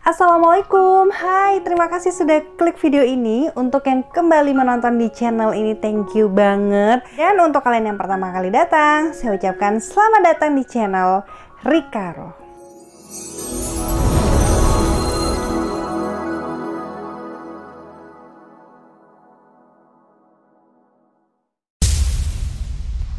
Assalamualaikum, hai, terima kasih sudah klik video ini. Untuk yang kembali menonton di channel ini, thank you banget. Dan untuk kalian yang pertama kali datang, saya ucapkan selamat datang di channel Rikaro.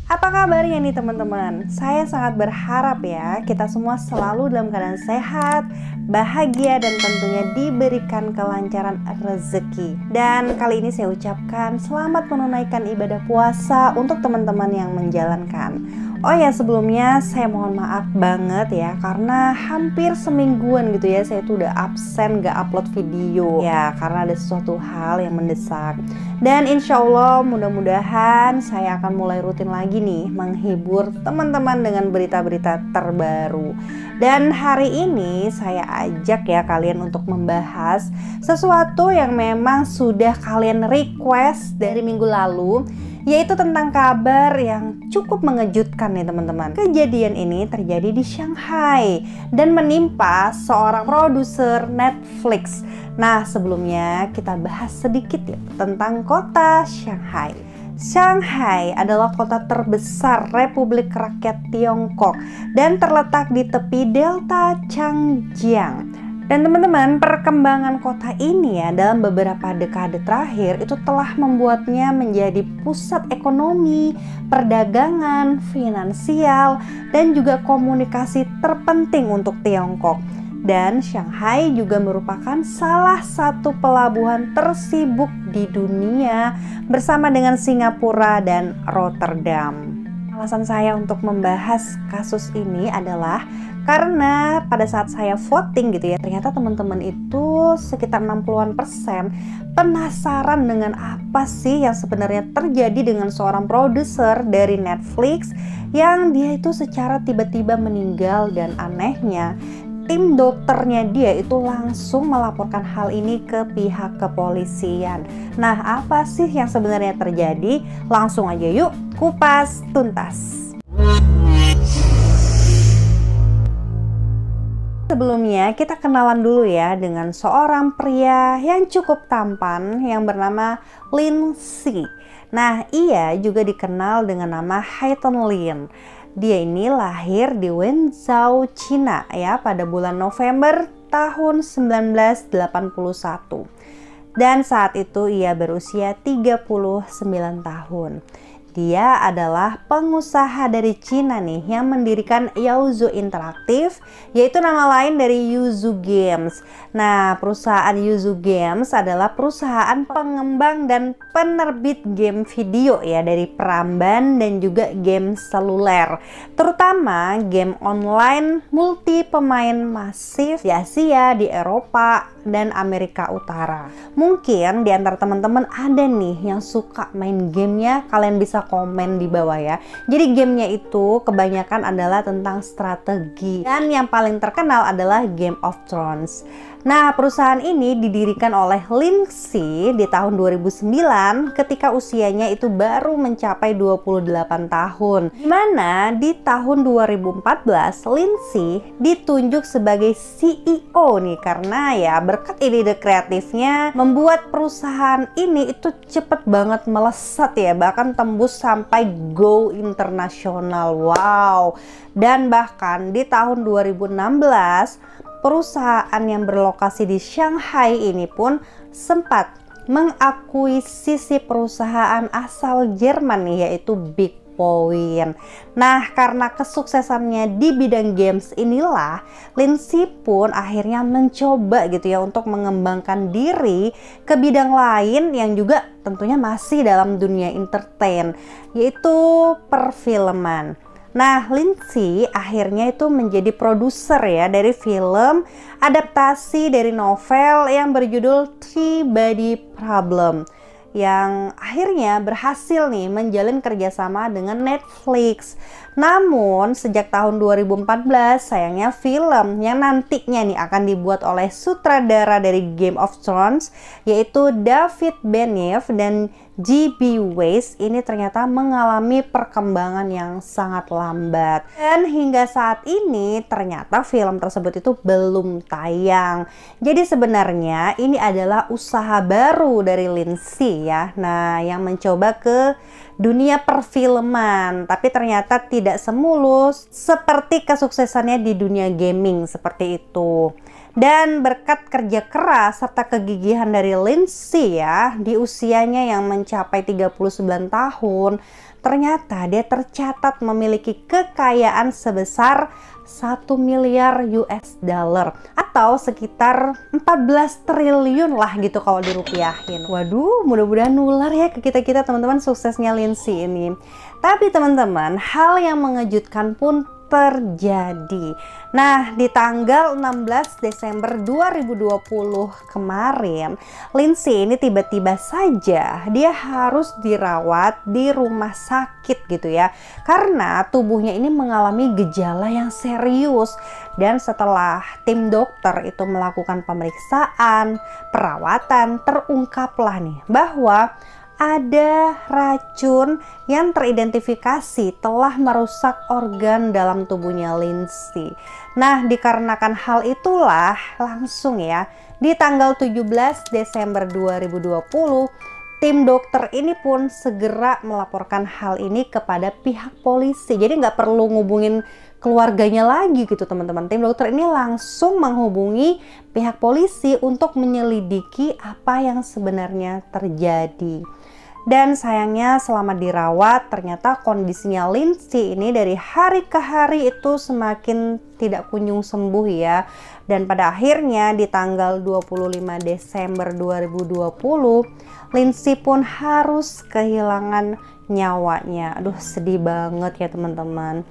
Apa kabarnya nih teman-teman? Saya sangat berharap ya kita semua selalu dalam keadaan sehat, bahagia, dan tentunya diberikan kelancaran rezeki. Dan kali ini saya ucapkan selamat menunaikan ibadah puasa untuk teman-teman yang menjalankan. Oh ya, sebelumnya saya mohon maaf banget ya, karena hampir semingguan gitu ya saya tuh udah absen gak upload video ya, karena ada sesuatu hal yang mendesak. Dan insya Allah mudah-mudahan saya akan mulai rutin lagi nih menghibur teman-teman dengan berita-berita terbaru. Dan hari ini saya ajak ya kalian untuk membahas sesuatu yang memang sudah kalian request dari minggu lalu, yaitu tentang kabar yang cukup mengejutkan nih teman-teman. Kejadian ini terjadi di Shanghai dan menimpa seorang produser Netflix. Nah, sebelumnya kita bahas sedikit ya tentang kota Shanghai. Shanghai adalah kota terbesar Republik Rakyat Tiongkok dan terletak di tepi delta Changjiang. Dan teman-teman, perkembangan kota ini ya dalam beberapa dekade terakhir itu telah membuatnya menjadi pusat ekonomi, perdagangan, finansial, dan juga komunikasi terpenting untuk Tiongkok. Dan Shanghai juga merupakan salah satu pelabuhan tersibuk di dunia bersama dengan Singapura dan Rotterdam. Alasan saya untuk membahas kasus ini adalah karena pada saat saya voting gitu ya, ternyata teman-teman itu sekitar 60-an% penasaran dengan apa sih yang sebenarnya terjadi dengan seorang produser dari Netflix yang dia itu secara tiba-tiba meninggal, dan anehnya tim dokternya dia itu langsung melaporkan hal ini ke pihak kepolisian. Nah, apa sih yang sebenarnya terjadi? Langsung aja yuk kupas tuntas. Sebelumnya kita kenalan dulu ya dengan seorang pria yang cukup tampan yang bernama Lin Si. Nah, ia juga dikenal dengan nama Haiten Lin. Dia ini lahir di Wenzhou, Cina ya pada bulan November tahun 1981. Dan saat itu ia berusia 39 tahun. Dia adalah pengusaha dari Cina nih yang mendirikan Yuzu Interactive, yaitu nama lain dari Yuzu Games. Nah, perusahaan Yuzu Games adalah perusahaan pengembang dan penerbit game video ya, dari peramban dan juga game seluler, terutama game online multi pemain masif di Asia, di Eropa, dan Amerika Utara. Mungkin di antara teman-teman ada nih yang suka main gamenya, kalian bisa komen di bawah ya. Jadi gamenya itu kebanyakan adalah tentang strategi, dan yang paling terkenal adalah Game of Thrones. Nah, perusahaan ini didirikan oleh Lin Si di tahun 2009 ketika usianya itu baru mencapai 28 tahun. Dimana di tahun 2014 Lin Si ditunjuk sebagai CEO nih, karena ya berkat ide kreatifnya membuat perusahaan ini itu cepet banget melesat ya, bahkan tembus sampai go internasional. Wow. Dan bahkan di tahun 2016 perusahaan yang berlokasi di Shanghai ini pun sempat mengakuisisi perusahaan asal Jerman nih, yaitu Big Point. Nah, karena kesuksesannya di bidang games inilah Lin Si pun akhirnya mencoba gitu ya untuk mengembangkan diri ke bidang lain yang juga tentunya masih dalam dunia entertain, yaitu perfilman. Nah, Lin Si akhirnya itu menjadi produser ya dari film adaptasi dari novel yang berjudul Three Body Problem, yang akhirnya berhasil nih menjalin kerjasama dengan Netflix. Namun sejak tahun 2014 sayangnya film yang nantinya nih akan dibuat oleh sutradara dari Game of Thrones yaitu David Benioff dan G.B. Weiss ini ternyata mengalami perkembangan yang sangat lambat. Dan hingga saat ini ternyata film tersebut itu belum tayang. Jadi sebenarnya ini adalah usaha baru dari Lindsay ya. Nah, yang mencoba ke dunia perfilman, tapi ternyata tidak semulus seperti kesuksesannya di dunia gaming seperti itu. Dan berkat kerja keras serta kegigihan dari Lindsay ya, di usianya yang mencapai 39 tahun, ternyata dia tercatat memiliki kekayaan sebesar 1 miliar US dollar atau sekitar 14 triliun lah gitu kalau dirupiahin. Waduh, mudah-mudahan nular ya ke kita-kita teman-teman suksesnya Lindsay ini. Tapi teman-teman, hal yang mengejutkan pun terjadi. Nah, di tanggal 16 Desember 2020 kemarin, Lindsay ini tiba-tiba saja dia harus dirawat di rumah sakit gitu ya. Karena tubuhnya ini mengalami gejala yang serius. Dan setelah tim dokter itu melakukan pemeriksaan, perawatan, terungkaplah nih bahwa ada racun yang teridentifikasi telah merusak organ dalam tubuhnya Lindsay. Nah, dikarenakan hal itulah langsung ya di tanggal 17 Desember 2020 tim dokter ini pun segera melaporkan hal ini kepada pihak polisi. Jadi nggak perlu ngubungin keluarganya lagi gitu teman-teman. Tim dokter ini langsung menghubungi pihak polisi untuk menyelidiki apa yang sebenarnya terjadi. Dan sayangnya selama dirawat ternyata kondisinya Lindsay ini dari hari ke hari itu semakin tidak kunjung sembuh ya. Dan pada akhirnya di tanggal 25 Desember 2020 Lindsay pun harus kehilangan nyawanya. Aduh, sedih banget ya teman-teman.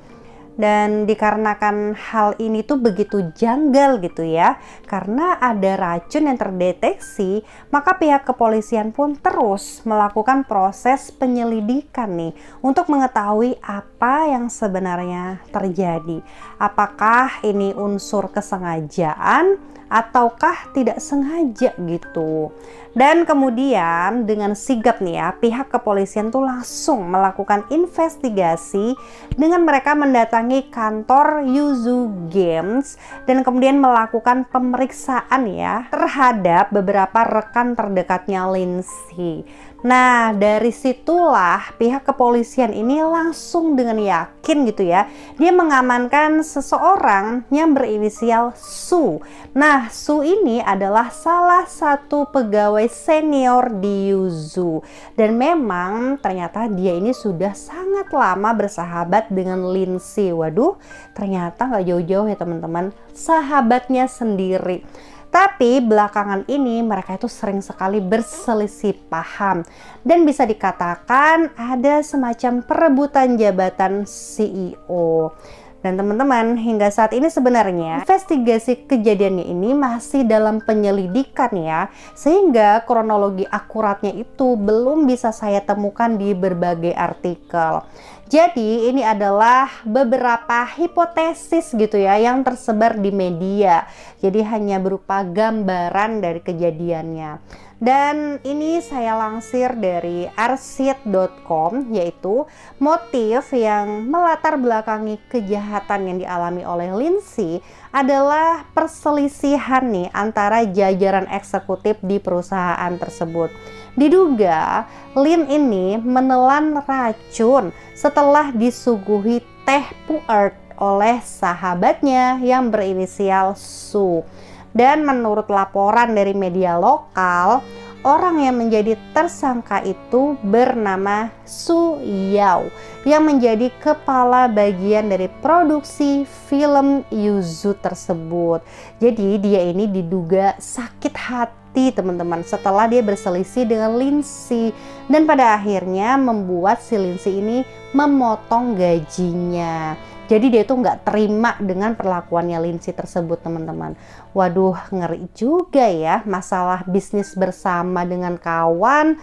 Dan dikarenakan hal ini tuh begitu janggal gitu ya, karena ada racun yang terdeteksi, maka pihak kepolisian pun terus melakukan proses penyelidikan nih untuk mengetahui apa yang sebenarnya terjadi. Apakah ini unsur kesengajaan ataukah tidak sengaja gitu. Dan kemudian dengan sigap nih ya, pihak kepolisian tuh langsung melakukan investigasi dengan mereka mendatangi kantor Yuzu Games dan kemudian melakukan pemeriksaan ya terhadap beberapa rekan terdekatnya Lindsay. Nah, dari situlah pihak kepolisian ini langsung dengan yakin gitu ya, dia mengamankan seseorang yang berinisial Su. Nah, Su ini adalah salah satu pegawai senior di Yuzu. Dan memang ternyata dia ini sudah sangat lama bersahabat dengan Lindsay. Waduh, ternyata nggak jauh-jauh ya teman-teman, sahabatnya sendiri. Tapi belakangan ini mereka itu sering sekali berselisih paham dan bisa dikatakan ada semacam perebutan jabatan CEO. Dan teman-teman, hingga saat ini sebenarnya investigasi kejadiannya ini masih dalam penyelidikan ya, sehingga kronologi akuratnya itu belum bisa saya temukan di berbagai artikel. Jadi ini adalah beberapa hipotesis gitu ya yang tersebar di media. Jadi hanya berupa gambaran dari kejadiannya. Dan ini saya lansir dari arsit.com, yaitu motif yang melatar belakangi kejahatan yang dialami oleh Lindsay adalah perselisihan nih antara jajaran eksekutif di perusahaan tersebut. Diduga Lin ini menelan racun setelah disuguhi teh pu'er oleh sahabatnya yang berinisial Su. Dan menurut laporan dari media lokal, orang yang menjadi tersangka itu bernama Su Yao yang menjadi kepala bagian dari produksi film Yuzu tersebut. Jadi dia ini diduga sakit hati teman-teman setelah dia berselisih dengan Lindsay dan pada akhirnya membuat si Lindsay ini memotong gajinya. Jadi dia tuh nggak terima dengan perlakuannya Lindsay tersebut teman-teman. Waduh, ngeri juga ya, masalah bisnis bersama dengan kawan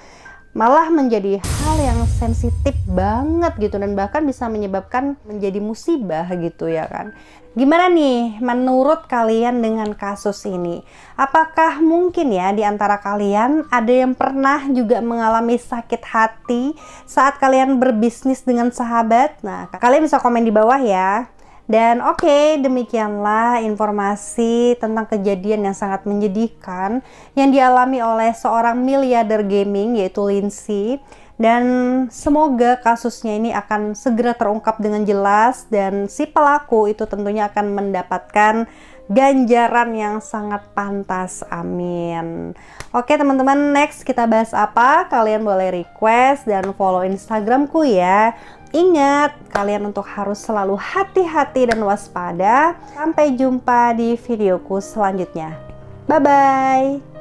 malah menjadi hal yang sensitif banget gitu, dan bahkan bisa menyebabkan menjadi musibah gitu ya kan. Gimana nih menurut kalian dengan kasus ini? Apakah mungkin ya di antara kalian ada yang pernah juga mengalami sakit hati saat kalian berbisnis dengan sahabat? Nah, kalian bisa komen di bawah ya. Dan oke, demikianlah informasi tentang kejadian yang sangat menyedihkan yang dialami oleh seorang miliarder gaming yaitu Lindsay. Dan semoga kasusnya ini akan segera terungkap dengan jelas dan si pelaku itu tentunya akan mendapatkan ganjaran yang sangat pantas. Amin. Oke teman-teman, next kita bahas apa? Kalian boleh request dan follow Instagramku ya. Ingat, kalian untuk harus selalu hati-hati dan waspada. Sampai jumpa di videoku selanjutnya. Bye-bye.